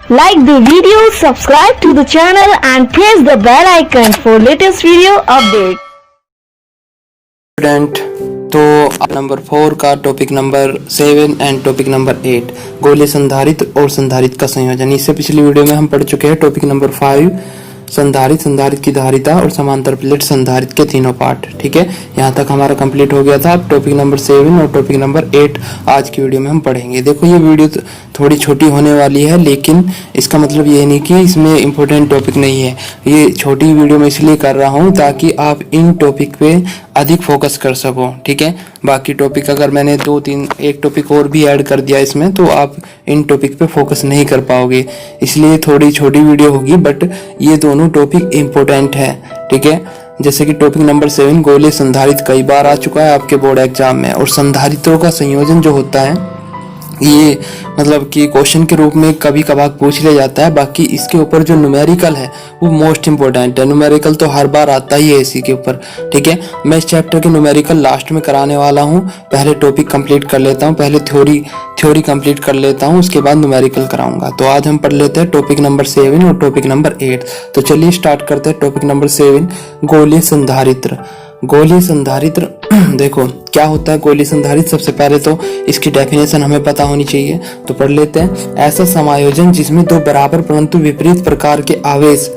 Like the video, subscribe to the channel and press the bell icon for latest video update. Student, तो number 4 का topic number 7 and topic number 8 गोले संधारित्र और संधारित्र का संयोजन। इससे पिछली वीडियो में हम पढ़ चुके हैं टॉपिक नंबर 5 संधारित्र की धारिता और समांतर प्लेट संधारित्र के तीनों पार्ट। ठीक है, यहाँ तक हमारा कंप्लीट हो गया था। अब टॉपिक नंबर 7 और टॉपिक नंबर 8 आज की वीडियो में हम पढ़ेंगे। देखो, ये वीडियो थोड़ी छोटी होने वाली है, लेकिन इसका मतलब ये नहीं कि इसमें इम्पोर्टेंट टॉपिक नहीं है। ये छोटी वीडियो मैं इसलिए कर रहा हूँ ताकि आप इन टॉपिक पे अधिक फोकस कर सको। ठीक है, बाकी टॉपिक अगर मैंने 2-3 एक टॉपिक और भी ऐड कर दिया इसमें, तो आप इन टॉपिक पे फोकस नहीं कर पाओगे। इसलिए थोड़ी छोटी वीडियो होगी, बट ये दोनों टॉपिक इम्पोर्टेंट है। ठीक है, जैसे कि टॉपिक नंबर 7 गोले संधारित्र कई बार आ चुका है आपके बोर्ड एग्जाम में, और संधारित्रों का संयोजन जो होता है ये मतलब कि क्वेश्चन के रूप में कभी कभार पूछ लिया जाता है। बाकी इसके ऊपर जो न्यूमेरिकल है वो मोस्ट इंपॉर्टेंट है। न्यूमेरिकल तो हर बार आता ही है इसी के ऊपर। ठीक है, मैं इस चैप्टर के न्यूमेरिकल लास्ट में कराने वाला हूँ। पहले टॉपिक कंप्लीट कर लेता हूँ, पहले थ्योरी कंप्लीट कर लेता हूँ, उसके बाद न्यूमेरिकल कराऊंगा। तो आज हम पढ़ लेते हैं टॉपिक नंबर 7 और टॉपिक नंबर 8। तो चलिए स्टार्ट करते हैं। टॉपिक नंबर 7 गोलीय संधारित्र। गोलीय संधारित्र देखो क्या होता है गोलीय संधारित्र। सबसे पहले तो इसकी डेफिनेशन हमें पता होनी चाहिए, तो पढ़ लेते हैं। ऐसा समायोजन जिसमें दो बराबर परंतु विपरीत प्रकार के आवेश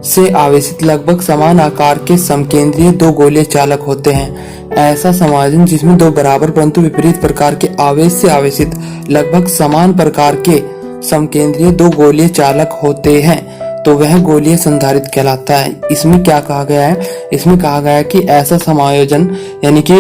से आवेशित लगभग समान आकार के समकेंद्रीय दो गोलीय चालक होते हैं। ऐसा समायोजन जिसमें दो बराबर परंतु विपरीत प्रकार के आवेश से आवेशित लगभग समान प्रकार के समकेंद्रीय दो गोलीय चालक होते हैं, तो वह गोलीय संधारित्र कहलाता है। इसमें क्या कहा गया है? इसमें कहा गया है कि ऐसा समायोजन यानी कि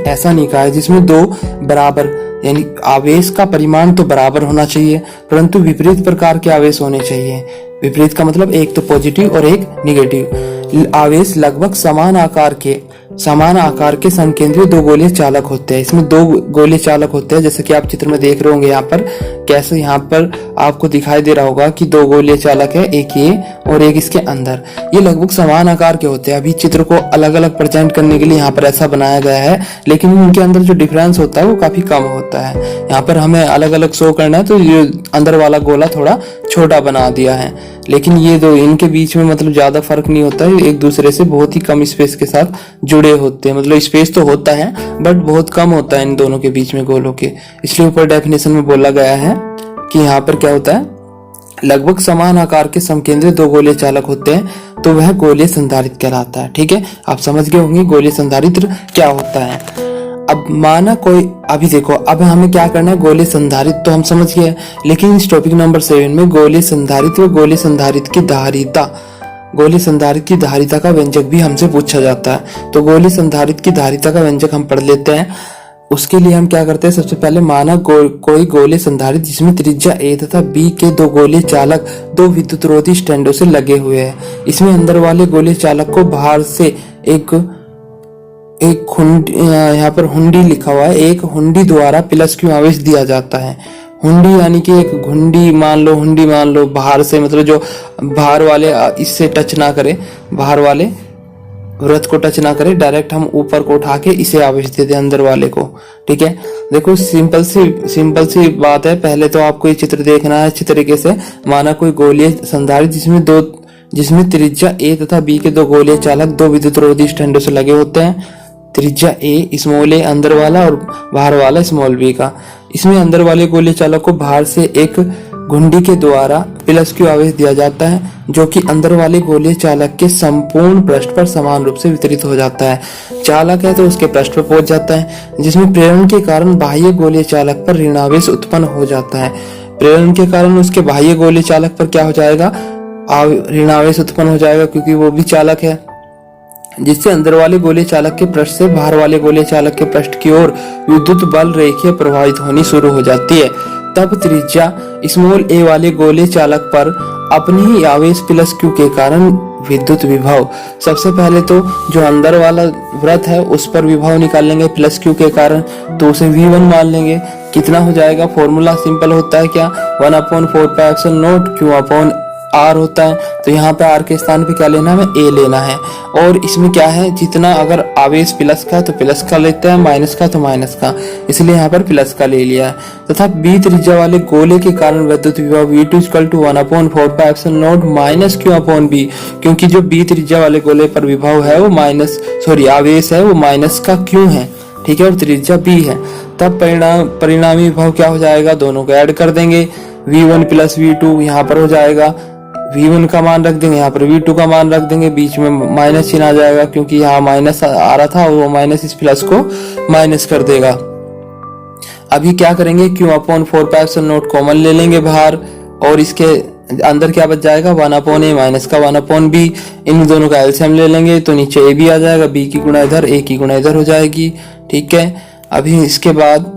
ऐसा निकाय जिसमें दो बराबर यानी आवेश का परिमाण तो बराबर होना चाहिए, परंतु विपरीत प्रकार के आवेश होने चाहिए। विपरीत का मतलब एक तो पॉजिटिव और एक निगेटिव आवेश लगभग समान आकार के समकेंद्रीय दो गोलीय चालक होते हैं। इसमें दो गोलीय चालक होते हैं, जैसे कि आप चित्र में देख रहे होंगे। यहाँ पर कैसे यहाँ पर आपको दिखाई दे रहा होगा कि दो गोलीय चालक है, एक ये और एक इसके अंदर। ये लगभग समान आकार के होते हैं। अभी चित्र को अलग अलग प्रेजेंट करने के लिए यहाँ पर ऐसा बनाया गया है, लेकिन इनके अंदर जो डिफरेंस होता है वो काफी कम होता है। यहाँ पर हमें अलग अलग शो करना है, तो ये अंदर वाला गोला थोड़ा छोटा बना दिया है, लेकिन ये दो इनके बीच में मतलब ज्यादा फर्क नहीं होता है। एक दूसरे से बहुत ही कम स्पेस के साथ जुड़े होते हैं। मतलब स्पेस तो होता है बट बहुत कम होता है इन दोनों के बीच में गोलों के। इसलिए ऊपर डेफिनेशन में बोला गया है कि यहाँ पर क्या होता है, लगभग समान आकार के समकेंद्रीय दो गोलीय चालक होते हैं, तो वह गोलीय संधारित्र कहलाता है। ठीक है, आप समझ गए होंगे गोलीय संधारित्र क्या होता है। अब माना कोई अभी देखो, अब हमें क्या करना है, गोलीय संधारित्र तो हम समझ गए, लेकिन इस टॉपिक नंबर 7 में गोलीय संधारित्र व गोलीय संधारित्र की धारिता का व्यंजक भी हमसे पूछा जाता है। तो गोलीय संधारित्र की धारिता का व्यंजक हम पढ़ लेते हैं। उसके लिए हम क्या करते हैं, सबसे पहले माना कोई गोलीय संधारित्र जिसमें त्रिज्या A तथा B के दो गोलीय चालक दो विद्युतरोधी स्टैंडों से लगे हुए हैं। इसमें अंदर वाले गोलीय चालक को बाहर से एक यहाँ पर हुंडी लिखा हुआ है, एक हुंडी द्वारा प्लस क्यू आवेश दिया जाता है। हुंडी यानी कि एक हुंडी मान लो बाहर से, मतलब जो बाहर वाले इससे टच ना करे, बाहर वाले वृत्त को टच ना करे, डायरेक्ट हम ऊपर को उठा के इसे आवेश दे दे अंदर वाले को। ठीक है, देखो सिंपल सी बात है। पहले तो आपको ये चित्र देखना है अच्छी तरीके से। माना कोई गोलीय संधारित्र जिसमें त्रिज्या A तथा B के दो गोलीय चालक दो विद्युतरोधी स्टैंडों से लगे होते हैं। त्रिज्या A स्मॉल a अंदर वाला और बाहर वाला स्मॉल b का। इसमें अंदर वाले गोलीय चालक को बाहर से एक घुंडी के द्वारा प्लस क्यू आवेश दिया जाता है, जो कि अंदर वाले गोलीय चालक के संपूर्ण पृष्ठ पर समान रूप से वितरित हो जाता है। चालक है तो उसके पृष्ठ पर पहुंच जाता है, जिसमें प्रेरण के कारण बाह्य गोलीय चालक पर ऋणावेश उत्पन्न हो जाता है। प्रेरण के कारण उसके बाह्य गोलीय चालक पर क्या हो जाएगा, ऋणावेश उत्पन्न हो जाएगा, क्योंकि वो भी चालक है, जिससे अंदर वाले गोलीय चालक के पृष्ठ से बाहर वाले गोलीय चालक के पृष्ठ की ओर विद्युत बल रेखीय प्रवाहित होनी शुरू हो जाती है। तब त्रिज्या स्मॉल a वाले गोलीय चालक पर अपने ही आवेश प्लस q के कारण विद्युत विभव, सबसे पहले तो जो अंदर वाला वृत्त है उस पर विभव निकाल लेंगे प्लस q के कारण, तो उसे v1 मान लेंगे। कितना हो जाएगा, फॉर्मूला सिंपल होता है क्या, 1/4πε0 q आर होता है, तो यहाँ पे आर के स्थान पे क्या लेना है, हमें ए लेना है। और इसमें क्या है, जितना अगर आवेश प्लस का है तो प्लस का लेते हैं, माइनस का तो माइनस का, इसलिए यहाँ पर प्लस का ले लिया है। तथा बी त्रिज्या वाले गोले के कारण विद्युत विभव V2 = 1/4πε0 minus Q upon B, क्योंकि जो बी त्रिज्या वाले गोले पर विभव है वो आवेश है वो माइनस का Q है, ठीक है, और त्रिज्या बी है। तब परिणामी विभव क्या हो जाएगा, दोनों को ऐड कर देंगे, V1 + V2 यहाँ पर हो जाएगा, V1 का मान रख देंगे, यहाँ पर V2 का मान रख देंगे, बीच में माइनस चिन्ह आ जाएगा क्योंकि यहाँ माइनस आ रहा था और वो माइनस इस प्लस को माइनस कर देगा। अभी क्या करेंगे, Q/4πε0 कॉमन ले लेंगे बाहर, और इसके अंदर क्या बच जाएगा, 1/a माइनस का 1/b, इन दोनों का एलसीएम ले लेंगे तो नीचे a भी आ जाएगा, b की गुणा इधर a की गुणा इधर हो जाएगी, ठीक है। अभी इसके बाद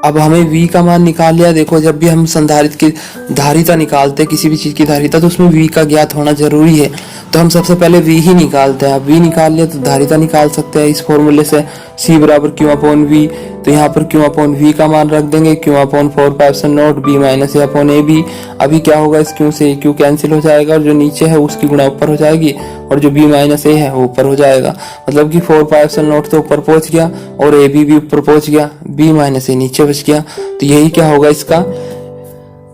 अब हमें v का मान निकाल लिया। देखो जब भी हम संधारित्र की धारिता निकालते हैं, किसी भी चीज की धारिता, तो उसमें v का ज्ञात होना जरूरी है, तो हम सबसे पहले v ही निकालते हैं। अब v निकाल लिया तो धारिता निकाल सकते हैं इस फॉर्मूले से, c = Q/v, तो यहाँ पर Q/v का मान रख देंगे, Q/4πε0 b - a/ab। अभी क्या होगा, इस Q से Q कैंसिल हो जाएगा और जो नीचे है उसकी गुणा ऊपर हो जाएगी और जो b - a है वो ऊपर हो जाएगा, मतलब कि 4πε0 तो ऊपर पहुंच गया और ab भी ऊपर पहुंच गया, b - a नीचे बच गया। तो यही क्या होगा इसका,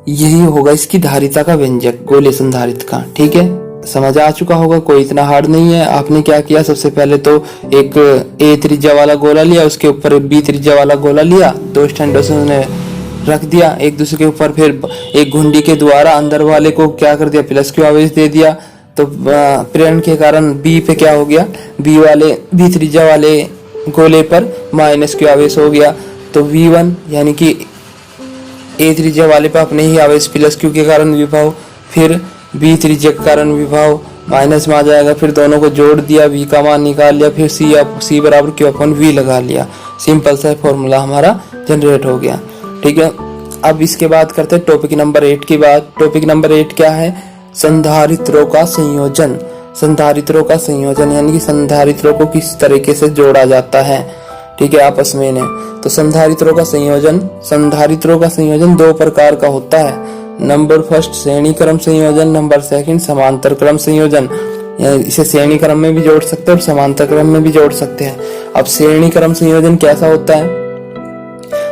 यही होगा इसकी धारिता का व्यंजक गोले संधारित्र का, ठीक है। समझ आ चुका होगा, कोई इतना हार्ड नहीं है। आपने क्या किया, सबसे पहले तो एक a त्रिज्या वाला गोला लिया, उसके ऊपर b त्रिज्या वाला गोला लिया, दो स्टैंडों से उन्हें रख दिया एक दूसरे के ऊपर, फिर एक घुंडी के द्वारा अंदर वाले को क्या कर दिया, प्लस Q आवेश दे दिया, तो प्रेरण के कारण b पे क्या हो गया, b त्रिज्या वाले गोले पर माइनस Q आवेश हो गया। तो V1 यानी कि a त्रिज्या वाले पर अपने ही आवेश प्लस Q के कारण विभव, फिर b त्रिज्या के कारण विभव माइनस में आ जाएगा, फिर दोनों को जोड़ दिया, v का मान निकाल लिया, फिर c = Q/v लगा लिया, सिंपल सा फॉर्मूला हमारा जनरेट हो गया, ठीक है। अब इसके बाद करते हैं टॉपिक नंबर 8 की बात। टॉपिक नंबर 8 क्या है, संधारित्रों का संयोजन। संधारित्रों का संयोजन यानी कि संधारित्रों को किस तरीके से जोड़ा जाता है, ठीक है, आपस में इन्हें। तो संधारित्रों का संयोजन दो प्रकार का होता है। नंबर फर्स्ट श्रेणी क्रम संयोजन, नंबर सेकंड समांतर क्रम संयोजन। इसे श्रेणी क्रम में भी जोड़ सकते हैं और समांतर क्रम में भी जोड़ सकते हैं। अब श्रेणी क्रम संयोजन कैसा होता है,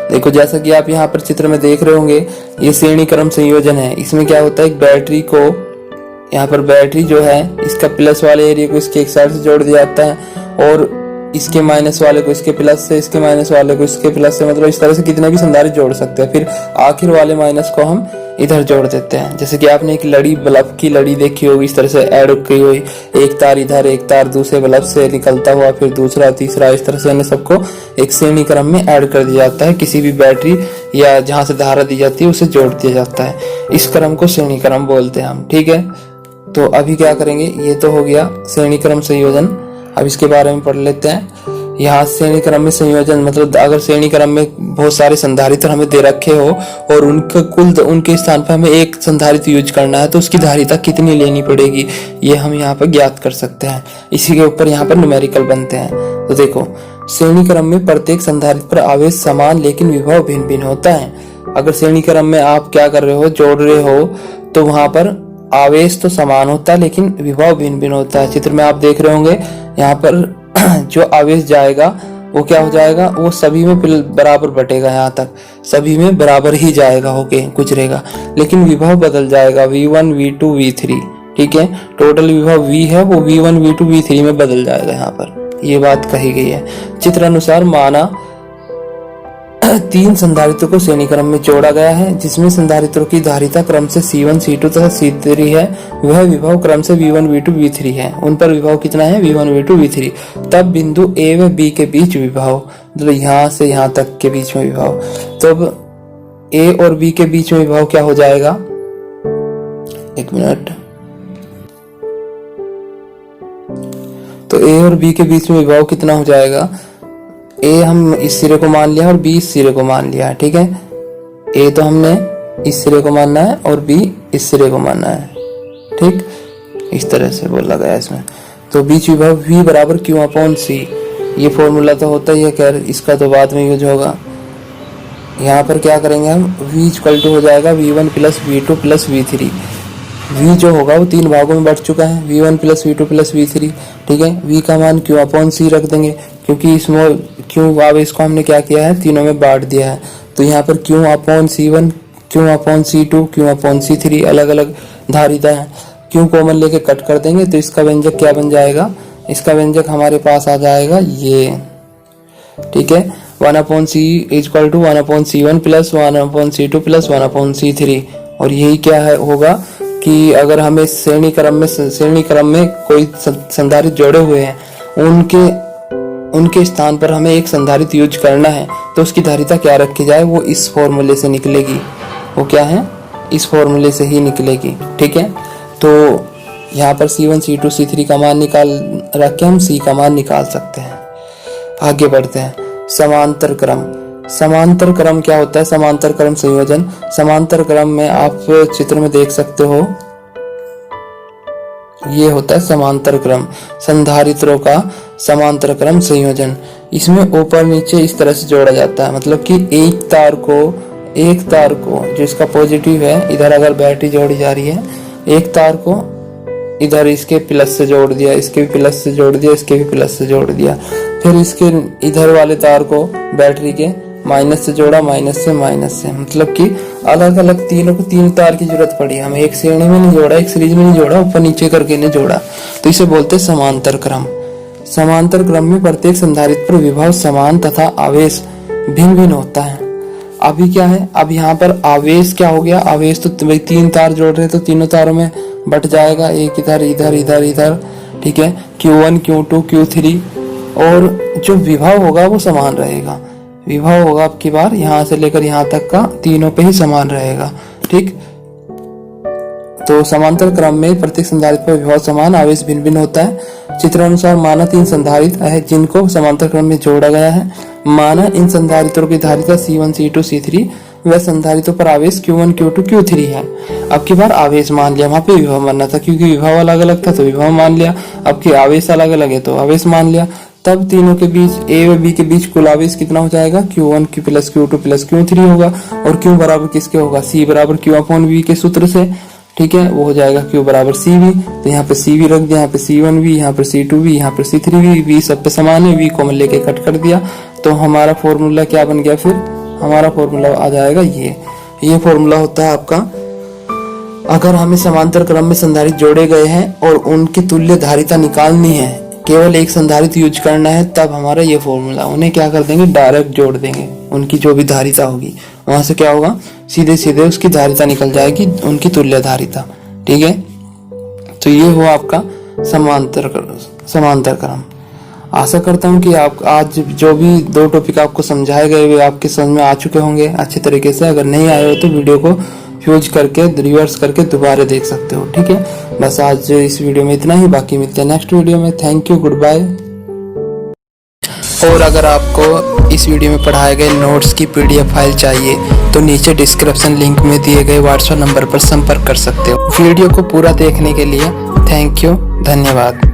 देखो जैसा कि आप यहाँ पर चित्र में देख रहे होंगे, ये श्रेणी क्रम संयोजन है। इसमें क्या होता है, एक बैटरी को, यहाँ पर बैटरी जो है इसका प्लस वाले एरिया को इसके एक साइड से जोड़ दिया जाता है और इसके माइनस वाले को इसके प्लस से, इसके माइनस वाले को इसके प्लस से, मतलब इस तरह से कितने भी संधारित्र जोड़ सकते हैं। फिर आखिर वाले माइनस को हम इधर जोड़ देते हैं। जैसे कि आपने एक लड़ी, बल्ब की लड़ी देखी होगी, इस तरह से ऐड की हुई, एक तार इधर, एक तार दूसरे बल्ब से निकलता हुआ, फिर दूसरा, तीसरा, इस तरह से इन्हें सबको एक श्रेणी क्रम में ऐड कर दिया जाता है। किसी भी बैटरी या जहां से धारा दी जाती है उसे जोड़ दिया जाता है। इस क्रम को श्रेणी क्रम बोलते हैं हम, ठीक है। तो अभी क्या करेंगे, ये तो हो गया श्रेणी क्रम संयोजन। अब इसके बारे में पढ़ लेते हैं। यहाँ श्रेणी क्रम में संयोजन मतलब अगर श्रेणी क्रम में बहुत सारे संधारित्र हमें दे रखे हो और उनके स्थान पर हमें एक संधारित्र यूज करना है तो उसकी धारिता कितनी लेनी पड़ेगी, ये हम यहाँ पर ज्ञात कर सकते हैं। इसी के ऊपर यहाँ पर न्यूमेरिकल बनते हैं। तो देखो, श्रेणी क्रम में प्रत्येक संधारित्र पर आवेश समान लेकिन विभव भिन्न भिन्न होता है। अगर श्रेणी क्रम में आप क्या कर रहे हो, जोड़ रहे हो, तो वहां पर आवेश तो समान होता है लेकिन विभव भिन्न भिन्न होता है। चित्र में आप देख रहे होंगे, यहाँ पर जो आवेश जाएगा वो क्या हो जाएगा, वो सभी में बराबर बटेगा, यहाँ तक सभी में बराबर ही जाएगा, होके गुजरेगा, लेकिन विभव बदल जाएगा, V1, V2, V3, ठीक है। टोटल विभव V है वो V1, V2, V3 में बदल जाएगा। यहाँ पर ये बात कही गई है। चित्र अनुसार माना 3 संधारित्रों को श्रेणी क्रम में जोड़ा गया है, जिसमें संधारित्रों की धारिता क्रम से C1, C2 तथा C3 है। वह विभव क्रम से V1, V2, V3 है। उन पर विभव कितना है, V1, V2, V3। तब बिंदु A व B के बीच विभव, मतलब यहाँ से यहाँ तक के बीच में विभव, तब A और B के बीच में विभव क्या हो जाएगा, एक मिनट, तो A और B के बीच में विभव कितना हो जाएगा, A हम इस सिरे को मान लिया और B इस सिरे को मान लिया, ठीक है। A तो हमने इस सिरे को मानना है और B इस सिरे को मानना है, ठीक, इस तरह से बोला गया इसमें। तो बीच विभव V = Q/C, ये फॉर्मूला तो होता ही है, खैर इसका तो बाद में यूज होगा। यहाँ पर क्या करेंगे हम, V = हो जाएगा V1 + V2 + V3, v जो होगा वो 3 भागों में बढ़ चुका है, v1 plus v2 plus v3, ठीक है। v का मान q अपॉन c रख देंगे, क्योंकि स्मॉल q आवेश को हमने क्या किया है, तीनों में बांट दिया है। तो यहाँ पर q upon c1, q upon c2, q upon c3 अलग अलग धारिता है। q कॉमन लेके कट कर देंगे तो इसका व्यंजक क्या बन जाएगा, इसका व्यंजक हमारे पास आ जाएगा ये, ठीक है। 1/c equal to 1/c1 plus 1/c2 plus 1/c3। और यही क्या है होगा कि अगर हमें श्रेणी क्रम में कोई संधारित्र जोड़े हुए हैं, उनके स्थान पर हमें एक संधारित्र यूज करना है, तो उसकी धारिता क्या रखी जाए, वो इस फॉर्मूले से निकलेगी। वो क्या है, इस फॉर्मूले से ही निकलेगी, ठीक है। तो यहाँ पर C1 C2 C3 का मान निकाल रख के हम C का मान निकाल सकते हैं। आगे बढ़ते हैं। समांतर क्रम। समांतर क्रम क्या होता है, समांतर क्रम संयोजन। समांतर क्रम में आप चित्र में देख सकते हो, ये होता है समांतर क्रम, संधारित्रों का समांतर क्रम संयोजन। इसमें ऊपर नीचे इस तरह से जोड़ा जाता है, मतलब कि एक तार को जिसका पॉजिटिव है, इधर अगर बैटरी जोड़ी जा रही है, एक तार को इधर इसके प्लस से जोड़ दिया, इसके भी प्लस से जोड़ दिया, इसके भी प्लस से जोड़ दिया, फिर इसके इधर वाले तार को बैटरी के माइनस से जोड़ा, माइनस से, मतलब कि अलग अलग तीनों को 3 तार की जरूरत पड़ी। हमें एक श्रेणी में नहीं जोड़ा, एक सीरीज में नहीं जोड़ा, ऊपर नीचे करके नहीं जोड़ा, तो इसे बोलते हैं समांतर क्रम। समांतर क्रम में प्रत्येक संधारित्र पर विभव समान तथा आवेश भिन्न भिन्न होता है। अभी क्या है, अब यहाँ पर आवेश क्या हो गया, आवेश तो 3 तार जोड़ रहे तो तीनों तारों में बट जाएगा, एक इधर इधर इधर इधर, ठीक है। Q1 Q2 Q3, और जो विभव होगा वो समान रहेगा। विभव होगा अब की बार यहाँ से लेकर यहाँ तक का तीनों पे ही समान रहेगा, ठीक। तो समांतर क्रम में प्रत्येक संधारित्र पर विभव समान, आवेश भिन्न भिन्न होता है। चित्र अनुसार माना 3 संधारित्र है जिनको समांतर क्रम में जोड़ा गया है। माना इन संधारित्रों की धारिता C1 C2 C3 व संधारित्रों पर आवेश Q1 Q2 Q3 है। अब की बार आवेश मान लिया, वहां पे विभव मानना था, क्योंकि विभव अलग अलग था तो विभव मान लिया। अब की आवेश अलग अलग है तो आवेश मान लिया। तब तीनों के बीच A व B के बीच कुल आवेश कितना हो जाएगा, Q1 Q plus Q2 plus Q3 होगा। और Q बराबर किसके होगा, C बराबर Q अपॉन V के सूत्र से, ठीक है। वो हो जाएगा Q बराबर CV। तो यहाँ पे CV रख दिया, यहाँ पे C1V, यहाँ पे C2V, यहाँ पे C3V, V सब पे समान है, V कॉमन लेके कट कर दिया। तो हमारा फॉर्मूला क्या बन गया, फिर हमारा फॉर्मूला आ जाएगा ये फॉर्मूला होता है आपका। अगर हमें समांतर क्रम में संधारित्र जोड़े गए हैं और उनकी तुल्य धारिता निकालनी है, केवल एक संधारित्र यूज करना है, तब हमारा ये फॉर्मूला, उन्हें क्या कर देंगे, डायरेक्ट जोड़ देंगे। उनकी जो भी धारिता होगी वहां से क्या होगा, सीधे उसकी धारिता निकल जाएगी, उनकी तुल्य धारिता, ठीक है। तो ये हुआ आपका समांतर क्रम। आशा करता हूँ कि आप आज जो भी 2 टॉपिक आपको समझाए गए वे आपके समझ में आ चुके होंगे अच्छे तरीके से। अगर नहीं आए हो तो वीडियो को फ्यूज करके रिवर्स करके दोबारा देख सकते हो, ठीक है। बस आज इस वीडियो में इतना ही, बाकी मिलते हैं नेक्स्ट वीडियो में। Thank you, goodbye. और अगर आपको इस वीडियो में पढ़ाए गए नोट्स की PDF फाइल चाहिए तो नीचे डिस्क्रिप्शन लिंक में दिए गए व्हाट्सएप नंबर पर संपर्क कर सकते हो। वीडियो को पूरा देखने के लिए थैंक यू, धन्यवाद।